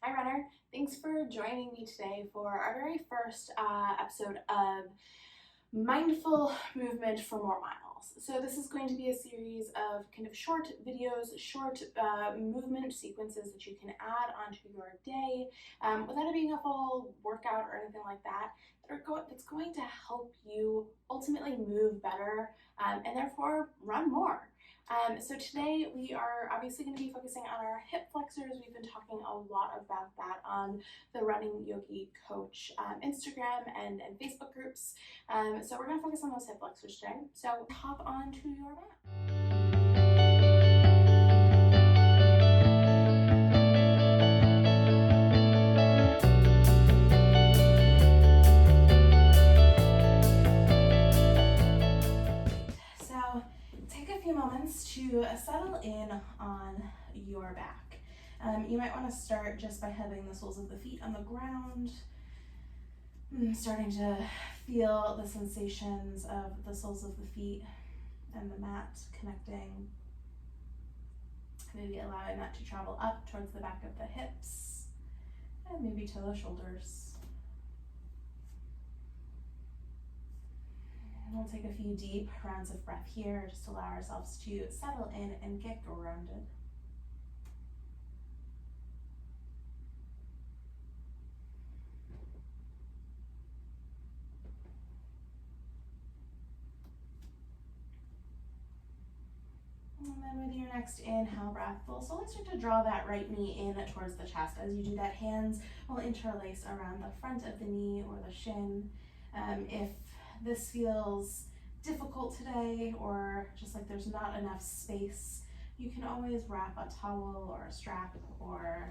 Hi runner, thanks for joining me today for our very first episode of Mindful Movement for More Miles. So this is going to be a series of kind of short videos, short movement sequences that you can add onto your day without it being a full workout or anything like that. That's going to help you ultimately move better and therefore run more. So today we are obviously going to be focusing on our hip flexors. We've been talking a lot about that on the Running Yogi Coach Instagram and Facebook groups. So we're going to focus on those hip flexors today. So hop onto your mat. So take a few moments to settle in on your back. You might want to start just by having the soles of the feet on the ground, starting to feel the sensations of the soles of the feet and the mat connecting. Maybe allowing that to travel up towards the back of the hips and maybe to the shoulders. And we'll take a few deep rounds of breath here, just allow ourselves to settle in and get grounded. And then with your next inhale breath, we'll slowly start to draw that right knee in towards the chest. As you do that, hands will interlace around the front of the knee or the shin. If this feels difficult today or just like there's not enough space, you can always wrap a towel or a strap or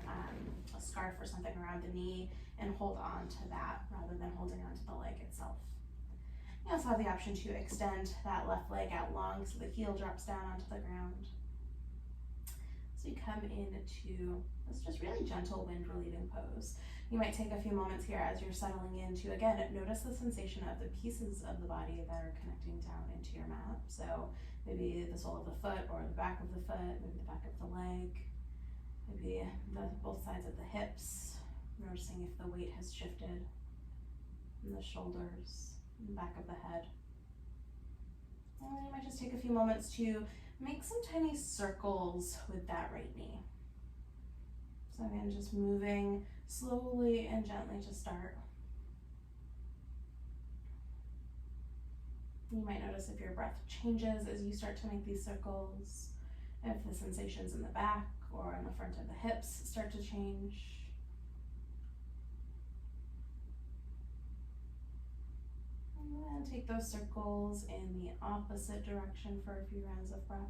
a scarf or something around the knee and hold on to that rather than holding on to the leg itself. You also have the option to extend that left leg out long so the heel drops down onto the ground. So you come into this just really gentle wind relieving pose. You might take a few moments here as you're settling in to, again, notice the sensation of the pieces of the body that are connecting down into your mat. So maybe the sole of the foot or the back of the foot, maybe the back of the leg, maybe both sides of the hips, noticing if the weight has shifted in the shoulders, in the back of the head. And then you might just take a few moments to make some tiny circles with that right knee. So again, just moving slowly and gently to start. You might notice if your breath changes as you start to make these circles, if the sensations in the back or in the front of the hips start to change. And then take those circles in the opposite direction for a few rounds of breath.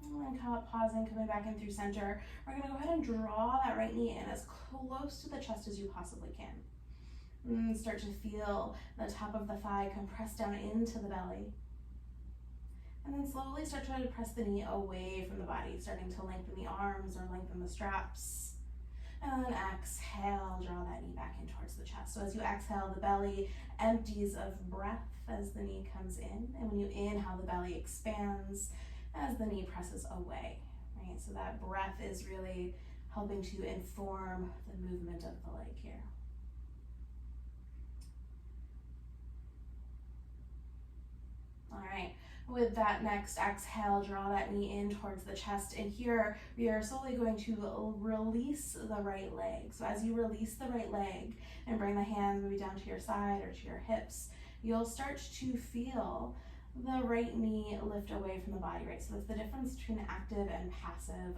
And then pausing, coming back in through center. We're going to go ahead and draw that right knee in as close to the chest as you possibly can. And start to feel the top of the thigh compress down into the belly. And then slowly start to press the knee away from the body, starting to lengthen the arms or lengthen the straps. And then exhale, draw that knee back in towards the chest. So as you exhale, the belly empties of breath as the knee comes in. And when you inhale, the belly expands as the knee presses away, right? So that breath is really helping to inform the movement of the leg here. All right, with that next exhale, draw that knee in towards the chest. And here we are slowly going to release the right leg. So as you release the right leg and bring the hands maybe down to your side or to your hips, you'll start to feel the right knee lift away from the body, right? So that's the difference between active and passive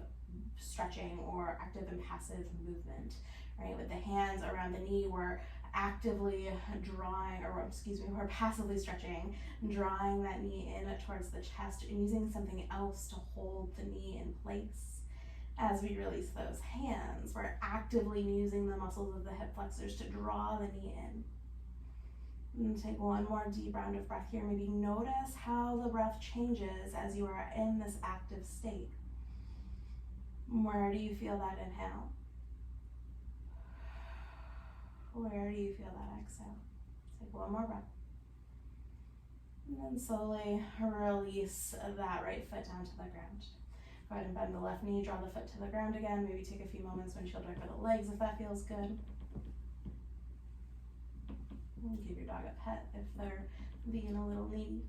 stretching or active and passive movement, right? With the hands around the knee, we're actively drawing, we're passively stretching, drawing that knee in towards the chest and using something else to hold the knee in place. As we release those hands, we're actively using the muscles of the hip flexors to draw the knee in. And take one more deep round of breath here. Maybe notice how the breath changes as you are in this active state. Where do you feel that inhale? Where do you feel that exhale? Take one more breath. And then slowly release that right foot down to the ground. Go ahead and bend the left knee, draw the foot to the ground again. Maybe take a few moments, windshield wiper the legs if that feels good. And give your dog a pet if they're being a little needy.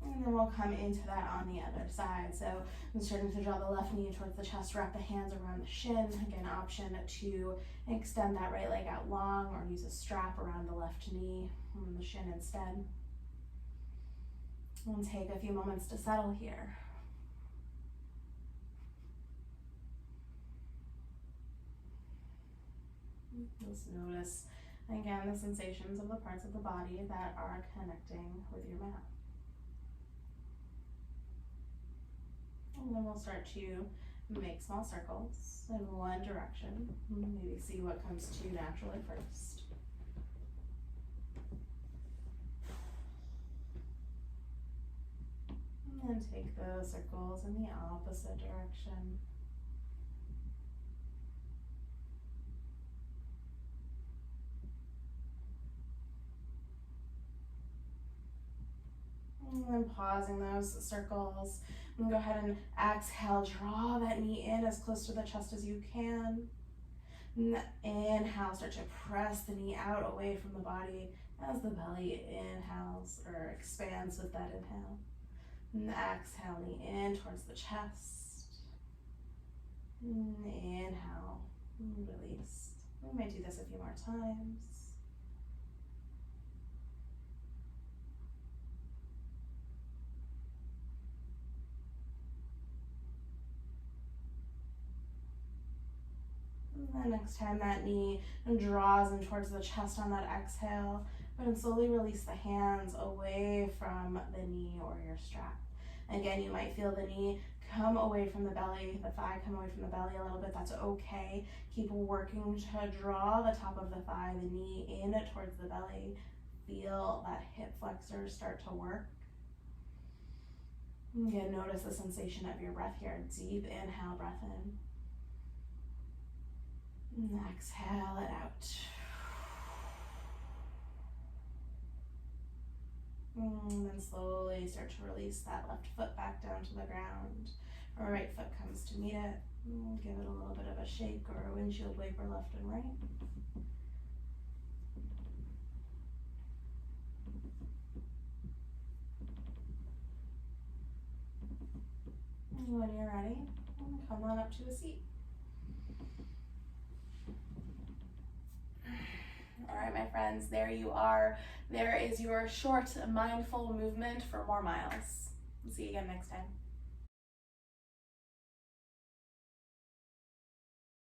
And then we'll come into that on the other side. So I'm starting to draw the left knee towards the chest, wrap the hands around the shin. Again, option to extend that right leg out long or use a strap around the left knee on the shin instead. And take a few moments to settle here. Just notice, again, the sensations of the parts of the body that are connecting with your mat. And then we'll start to make small circles in one direction. Maybe see what comes to you naturally first. And then take those circles in the opposite direction. And then pausing those circles. And go ahead and exhale, draw that knee in as close to the chest as you can. And inhale, start to press the knee out away from the body as the belly inhales or expands with that inhale. And exhale, knee in towards the chest. And inhale, release. We may do this a few more times. And the next time that knee draws in towards the chest on that exhale, go ahead and slowly release the hands away from the knee or your strap. Again, you might feel the knee come away from the belly, the thigh come away from the belly a little bit. That's okay. Keep working to draw the top of the thigh, the knee in towards the belly. Feel that hip flexors start to work. Again, notice the sensation of your breath here. Deep inhale, breath in. And exhale it out. And then slowly start to release that left foot back down to the ground. Or right foot comes to meet it. Give it a little bit of a shake or a windshield wiper left and right. And when you're ready, come on up to a seat. All right, my friends, there you are. There is your short, mindful movement for more miles. See you again next time.